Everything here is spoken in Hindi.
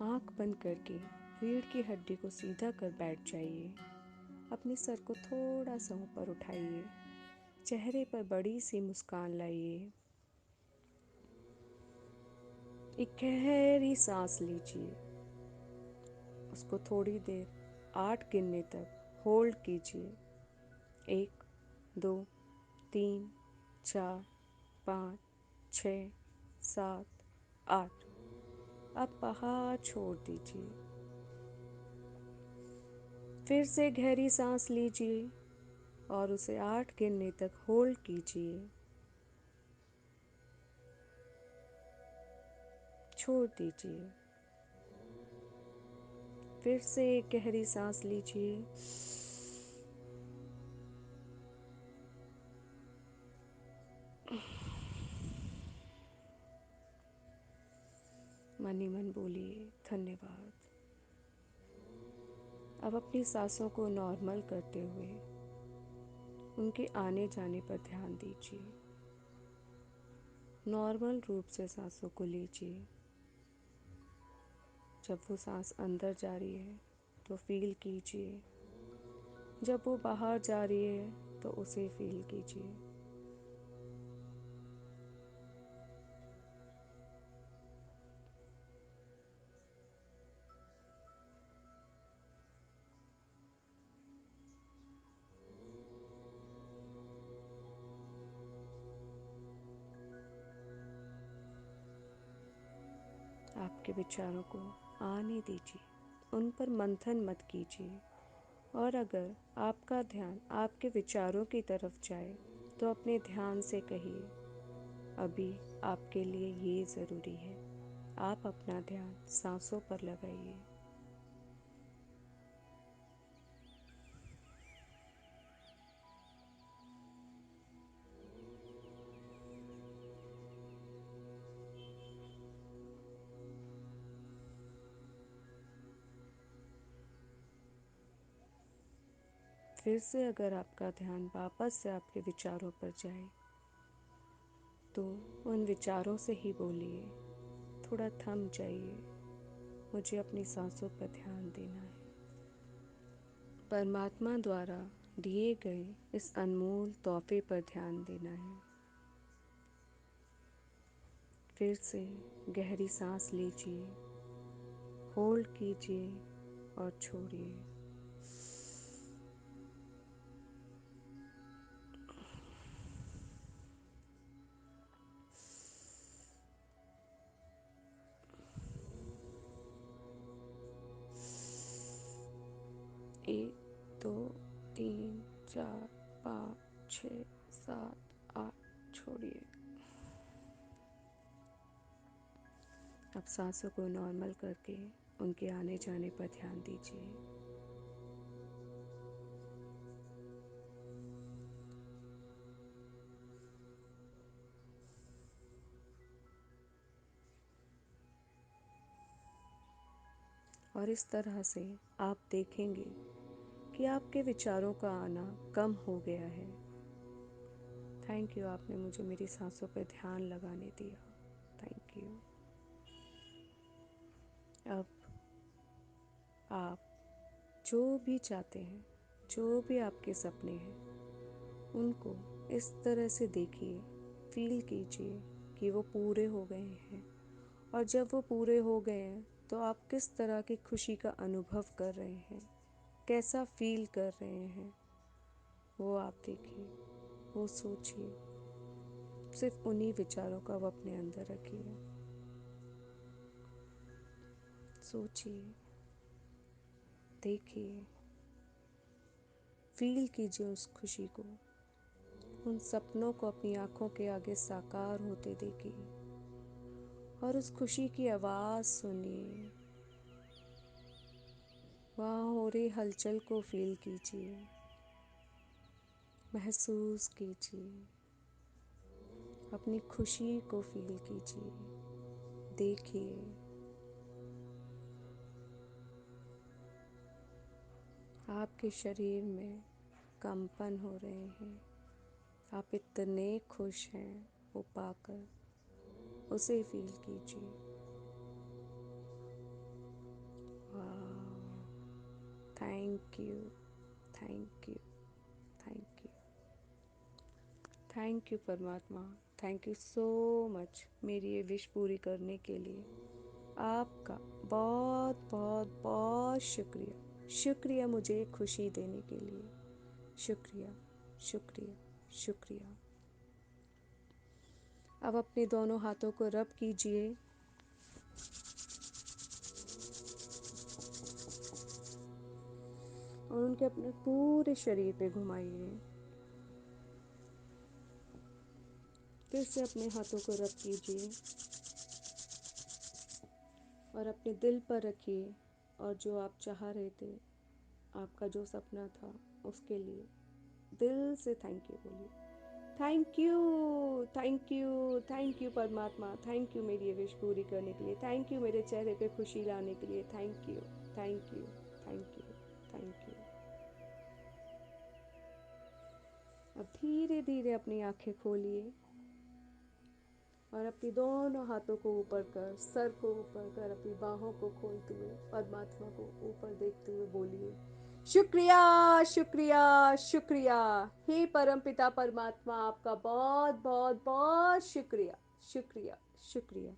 आंख बंद करके रीढ़ की हड्डी को सीधा कर बैठ जाइए। अपने सर को थोड़ा सा ऊपर उठाइए। चेहरे पर बड़ी सी मुस्कान लाइए। एक गहरी सांस लीजिए। उसको थोड़ी देर 8 गिनने तक होल्ड कीजिए। 1, 2, 3, 4, 5, 6, 7, 8। अब बाहर छोड़ दीजिए। फिर से गहरी सांस लीजिए और उसे 8 गिनने तक होल्ड कीजिए। छोड़ दीजिए। फिर से एक गहरी सांस लीजिए। मन ही मन बोलिए धन्यवाद। अब अपनी सांसों को नॉर्मल करते हुए उनके आने जाने पर ध्यान दीजिए। नॉर्मल रूप से सांसों को लीजिए। जब वो सांस अंदर जा रही है तो फील कीजिए। जब वो बाहर जा रही है तो उसे फील कीजिए। आपके विचारों को आने दीजिए। उन पर मंथन मत कीजिए। और अगर आपका ध्यान आपके विचारों की तरफ जाए तो अपने ध्यान से कहिए, अभी आपके लिए ये ज़रूरी है। आप अपना ध्यान सांसों पर लगाइए। फिर से अगर आपका ध्यान वापस से आपके विचारों पर जाए तो उन विचारों से ही बोलिए, थोड़ा थम जाइए, मुझे अपनी सांसों पर ध्यान देना है। परमात्मा द्वारा दिए गए इस अनमोल तोहफे पर ध्यान देना है। फिर से गहरी सांस लीजिए, होल्ड कीजिए और छोड़िए। एक, दो, तीन, 4, 5, 6, 7, 8, छोड़िए। अब सांसों को नॉर्मल करके उनके आने जाने पर ध्यान दीजिए। और इस तरह से आप देखेंगे कि आपके विचारों का आना कम हो गया है। थैंक यू, आपने मुझे मेरी सांसों पर ध्यान लगाने दिया। Thank you. अब आप जो भी चाहते हैं, जो भी आपके सपने हैं, उनको इस तरह से देखिए, फील कीजिए कि वो पूरे हो गए हैं। और जब वो पूरे हो गए हैं तो आप किस तरह की खुशी का अनुभव कर रहे हैं, कैसा फील कर रहे हैं, वो आप देखिए, वो सोचिए। सिर्फ उन्हीं विचारों का वो अपने अंदर रखिए। सोचिए, देखिए, फील कीजिए उस खुशी को। उन सपनों को अपनी आंखों के आगे साकार होते देखिए और उस खुशी की आवाज़ सुनिए। वहाँ हो रही हलचल को फील कीजिए, महसूस कीजिए, अपनी खुशी को फील कीजिए, देखिए। आपके शरीर में कंपन हो रहे हैं। आप इतने खुश हैं वो पाकर, उसे फील कीजिए। You, thank you, thank you, thank you परमात्मा। थैंक यू सो मच मेरी ये विश पूरी करने के लिए। आपका बहुत बहुत बहुत शुक्रिया, शुक्रिया मुझे खुशी देने के लिए। शुक्रिया, शुक्रिया, शुक्रिया। अब अपने दोनों हाथों को रब कीजिए और उनके अपने पूरे शरीर पे घुमाइए। फिर से अपने हाथों को रब कीजिए और अपने दिल पर रखिए, और जो आप चाह रहे थे, आपका जो सपना था, उसके लिए दिल से थैंक यू बोलिए। Thank you, thank you, thank you परमात्मा। थैंक यू मेरी ये विश पूरी करने के लिए। थैंक यू मेरे चेहरे पे खुशी लाने के लिए। Thank you, thank you, thank you, thank you. अब धीरे धीरे अपनी आंखें खोलिए और अपनी दोनों हाथों को ऊपर कर, सर को ऊपर कर, अपनी बाहों को खोलते हुए परमात्मा को ऊपर देखते हुए बोलिए, शुक्रिया, शुक्रिया, शुक्रिया। हे परमपिता परमात्मा, आपका बहुत बहुत बहुत शुक्रिया, शुक्रिया, शुक्रिया।